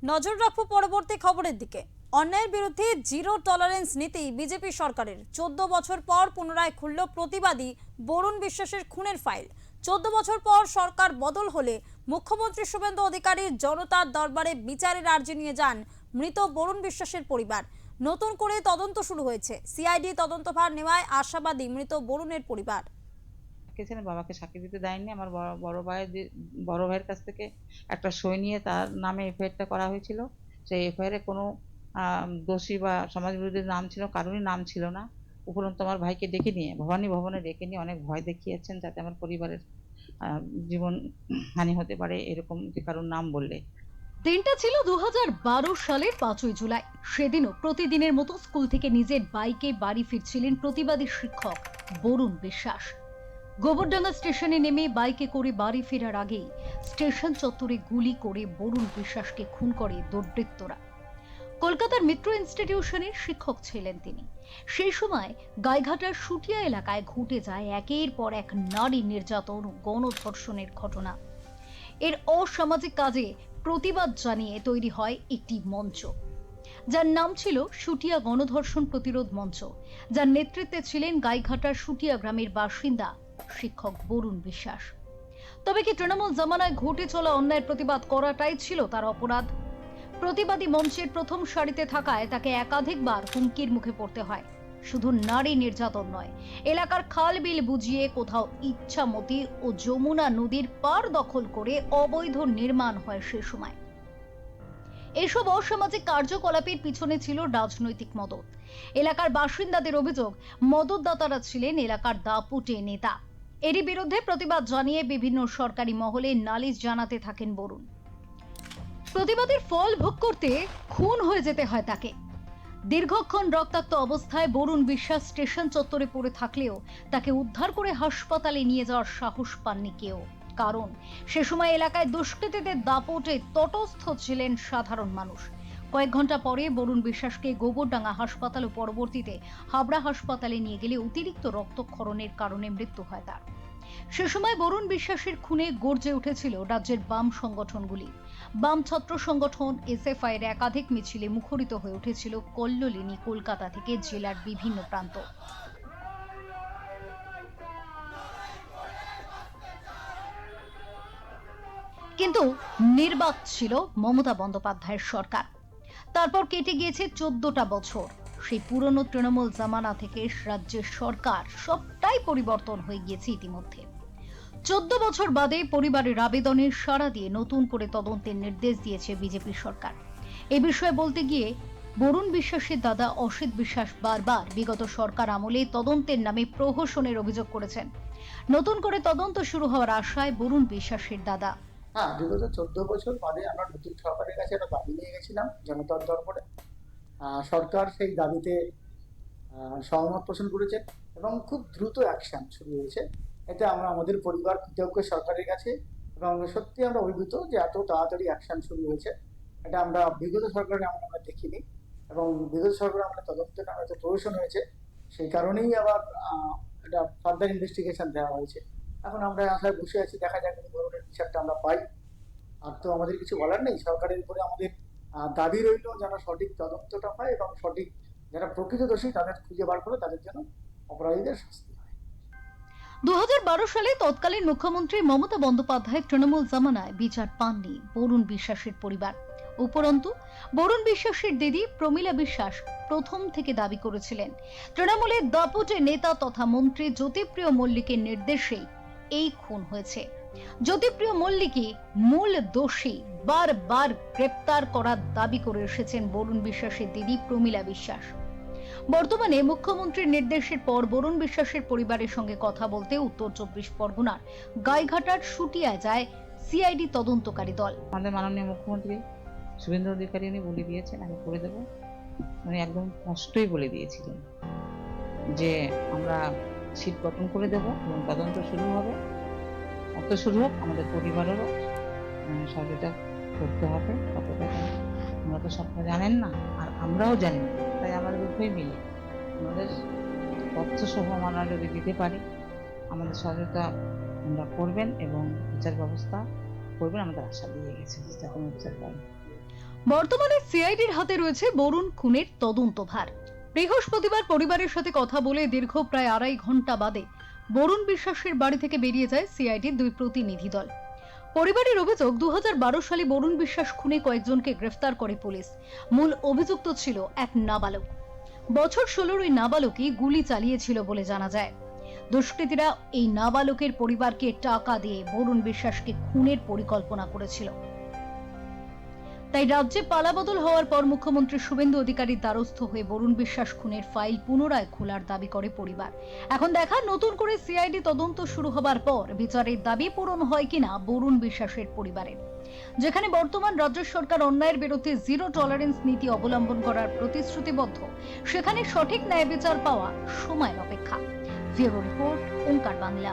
নজর রাখবো পরবর্তী খবরের দিকে। অন্যায়ের বিরুদ্ধে জিরো টলারেন্স নীতি বিজেপি সরকারের। 14 বছর পর পুনরায় খুলল প্রতিবাদী বরুণ বিশ্বাসের খুনের ফাইল। 14 বছর পর সরকার বদল হলে মুখ্যমন্ত্রী শুভেন্দু অধিকারীর জনতার দরবারে বিচারের আর্জি নিয়ে যান মৃত বরুণ বিশ্বাসের পরিবার। নতুন করে তদন্ত শুরু হয়েছে। সিআইডি তদন্তভার নেওয়ায় আশাবাদী মৃত বরুণের পরিবার। ছিলেন বাবাকে সাক্ষী দিতে দেয়নি। আমার বড় ভাইয়ের কাছ থেকে একটা সই নিয়ে তার নামে এফআইআরটা করা হয়েছিল। সেই এফআইআরে কোনো দোষী বা সমাজ বিরোধীর নাম ছিল, কারোরই নাম ছিল না। উপরন্তু আমার ভাইকে ডেকে নিয়ে ভবানী ভবনে ডেকে নিয়ে অনেক ভয় দেখিয়েছেন, যাতে আমার পরিবারের জীবন হানি হতে পারে, এরকম যে কারোর নাম বললে। দিনটা ছিল 2012 সালের 5ই জুলাই। সেদিনও প্রতিদিনের মতো স্কুল থেকে নিজের বাইকে বাড়ি ফিরছিলেন প্রতিবাদী শিক্ষক বরুণ বিশ্বাস। গোবরডাঙ্গা স্টেশনে নেমে বাইকে করে বাড়ি ফেরার আগেই স্টেশন চত্বরে গুলি করে বরুণ বিশ্বাসকে খুন করে দুর্বৃত্তরা। কলকাতার মিত্র ইনস্টিটিউশনের শিক্ষক ছিলেন তিনি। সেই সময় গাইঘাটার সুটিয়া এলাকায় ঘটে যায় একের পর এক নারী নির্যাতন ও গণধর্ষণের ঘটনা। এর অসামাজিক কাজে প্রতিবাদ জানিয়ে তৈরি হয় একটি মঞ্চ, যার নাম ছিল সুটিয়া গণধর্ষণ প্রতিরোধ মঞ্চ, যার নেতৃত্বে ছিলেন গাইঘাটার সুটিয়া গ্রামের বাসিন্দা শিক্ষক বরুণ বিশ্বাস। তবে কি তৃণমূল জামানায় ঘটে চলা অন্যায়ের প্রতিবাদ করাটাই ছিল তার অপরাধ? প্রতিবাদী মঞ্চের প্রথম সারিতে থাকায় তাকে একাধিকবার হুমকির মুখে পড়তে হয়। শুধু নারী নির্যাতন নয়, এলাকার খাল বিল বুঝিয়ে কোথাও ইচ্ছামতি ও যমুনা নদীর পার দখল করে অবৈধ নির্মাণ হয় সে সময়। এসব অসামাজিক কার্যকলাপের পিছনে ছিল রাজনৈতিক মদত। এলাকার বাসিন্দাদের অভিযোগ, মদতদাতারা ছিলেন এলাকার দাপুটে নেতা। এরই বিরুদ্ধে প্রতিবাদ জানিয়ে বিভিন্ন সরকারি মহলে নালিশ জানাতে থাকেন বরুণ। প্রতিবাদের ফল ভোগ করতে খুন হয়ে যেতে হয় তাকে। দীর্ঘক্ষণ রক্তাক্ত অবস্থায় বরুণ বিশ্বাস স্টেশন চত্বরে পড়ে থাকলেও তাকে উদ্ধার করে হাসপাতালে নিয়ে যাওয়ার সাহস পাননি কেউ। কারণ সে সময় এলাকায় দুষ্কৃতীদের দাপটে তটস্থ ছিলেন সাধারণ মানুষ। কয়েক ঘন্টা পরে বরুণ বিশ্বাসকে গোবরডাঙ্গা হাসপাতাল ও পরবর্তীতে হাবড়া হাসপাতালে নিয়ে গেলে অতিরিক্ত রক্তক্ষরণের কারণে মৃত্যু হয় তার। সে সময় বরুণ বিশ্বাসের খুনে গর্জে উঠেছিল রাজ্যের বাম সংগঠনগুলি। বাম ছাত্র সংগঠন এসএফআই এর একাধিক মিছিলে মুখরিত হয়ে উঠেছিল কল্লোলিনী, কলকাতা থেকে জেলার বিভিন্ন প্রান্ত। কিন্তু নির্বাক ছিল মমতা বন্দ্যোপাধ্যায়ের সরকার। তারপর কেটে গিয়েছে 14টা বছর। সেই পুরনো তৃণমূল জামানা থেকে রাজ্যের সরকার সবটাই পরিবর্তন হয়ে গিয়েছে ইতিমধ্যে। 14 বছর বাদে পরিবারের আবেদনের সাড়া দিয়ে নতুন করে তদন্তের নির্দেশ দিয়েছে বিজেপি সরকার। এ বিষয়ে বলতে গিয়ে বরুণ বিশ্বাসের দাদা অসিত বিশ্বাস বারবার বিগত সরকার আমলে তদন্তের নামে প্রহসনের অভিযোগ করেছেন। নতুন করে তদন্ত শুরু হওয়ার আশায় বরুণ বিশ্বাসের দাদা। হ্যাঁ, বিগত 14 বছর বাদে আমরা নতুন সরকারের কাছে একটা দাবি নিয়ে গেছিলাম জনতার দরবারে। সরকার সেই দাবিতে সহমত পোষণ করেছে এবং খুব দ্রুত অ্যাকশন শুরু হয়েছে। এতে আমরা আমাদের পরিবার কৃতজ্ঞ সরকারের কাছে, এবং সত্যি আমরা অভিভূত যে এত তাড়াতাড়ি অ্যাকশন শুরু হয়েছে। এটা আমরা বিগত সরকারে আমরা দেখিনি, এবং বিগত সরকারে আমরা তদন্তের নামে এত প্রহসন হয়েছে, সেই কারণেই আবার এটা ফার্দার ইনভেস্টিগেশন দেওয়া হয়েছে। এখন আমরা আশায় বসে আছি, দেখা যাক এই ধরনের বিচারটা আমরা পাই। আর তো আমাদের কিছু বলার নেই, সরকারের উপরে আমাদের দাবি রইল যেন সঠিক তদন্তটা হয় এবং সঠিক যারা প্রকৃত দোষী তাদের খুঁজে বার করে তাদের যেন অপরাধীদের শাস্তি হয়। 2012 সালে তৎকালীন মুখ্যমন্ত্রী মমতা বন্দ্যোপাধ্যায় তৃণমূল জামানায় বিচার পাননি বরুণ বিশ্বাসের পরিবার। উপরন্তু বরুণ বিশ্বাসের দিদি প্রমীলা বিশ্বাস প্রথম থেকে দাবি করেছিলেন তৃণমূলের দাপুটে নেতা তথা মন্ত্রী জ্যোতিপ্রিয় মল্লিকের নির্দেশেই এই খুন হয়েছে। জ্যোতিপ্রিয় মল্লিকই মূল দোষী বারবার গ্রেপ্তার করার দাবি করে এসেছেন বরুণ বিশ্বাসের দিদি প্রমীলা বিশ্বাস। বর্তমানে মুখ্যমন্ত্রীর নির্দেশের পর বরুণ বিশ্বাসের পরিবারের সঙ্গে কথা বলতে উত্তর 24 পরগনার গাইঘাটার সুটিয়ায় যায় সিআইডি তদন্তকারী দল। আমাদের মাননীয় মুখ্যমন্ত্রী শুভেন্দু অধিকারী উনি বলে দিয়েছেন আমি করে দেবো। উনি একদম স্পষ্টই বলে দিয়েছিলেন যে আমরা সিট গঠন করে দেব এবং তদন্ত শুরু হবে। অত শুরু হোক, আমাদের পরিবারেরও সহযোগিতা করতে হবে। কতটা আমরা তো সবটা জানেন না, আর আমরাও জানি না, তাই আমাদের উভয় মিলে আমাদের তথ্য সহ আমরা যদি দিতে পারি, আমাদের সহযোগিতা আমরা করবেন এবং বিচার ব্যবস্থা করবেন, আমাদের আশা দিয়ে গেছে যাতে বিচার পাই। বর্তমানে সিআইডির হাতে রয়েছে বরুণ খুনের তদন্তভার। বৃহস্পতিবার পরিবারের সাথে কথা বলে দীর্ঘ প্রায় 2.5 ঘন্টা বাদে বরুণ বিশ্বাসের বাড়ি থেকে বেরিয়ে যায় সিআইডির 2 প্রতিনিধি দল। পরিবারের অভিযোগ 2012 সালে বরুণ বিশ্বাস খুনে কয়েকজনকে গ্রেফতার করে পুলিশ। মূল অভিযুক্ত ছিল এক নাবালক। বছর 16 ওই নাবালকই গুলি চালিয়েছিল বলে জানা যায়। দুষ্কৃতীরা এই নাবালকের পরিবারকে টাকা দিয়ে বরুণ বিশ্বাসকে খুনের পরিকল্পনা করেছিল। তাই রাজ্যে পালাবদল হওয়ার পর মুখ্যমন্ত্রী শুভেন্দু অধিকারীর দ্বারস্থ হয়ে বরুণ বিশ্বাস খুনের ফাইল পুনরায় খোলার দাবি করে পরিবার। এখন দেখা নতুন করে সিআইডি তদন্ত শুরু হবার পর বিচারের দাবি পূরণ হয় কিনা বরুণ বিশ্বাসের পরিবারের। যেখানে বর্তমান রাজ্য সরকার অন্যায়ের বিরুদ্ধে জিরো টলারেন্স নীতি অবলম্বন করার প্রতিশ্রুতিবদ্ধ, সেখানে সঠিক ন্যায় বিচার পাওয়া সময়ের অপেক্ষা। ব্যুরো রিপোর্ট, ওঙ্কার বাংলা।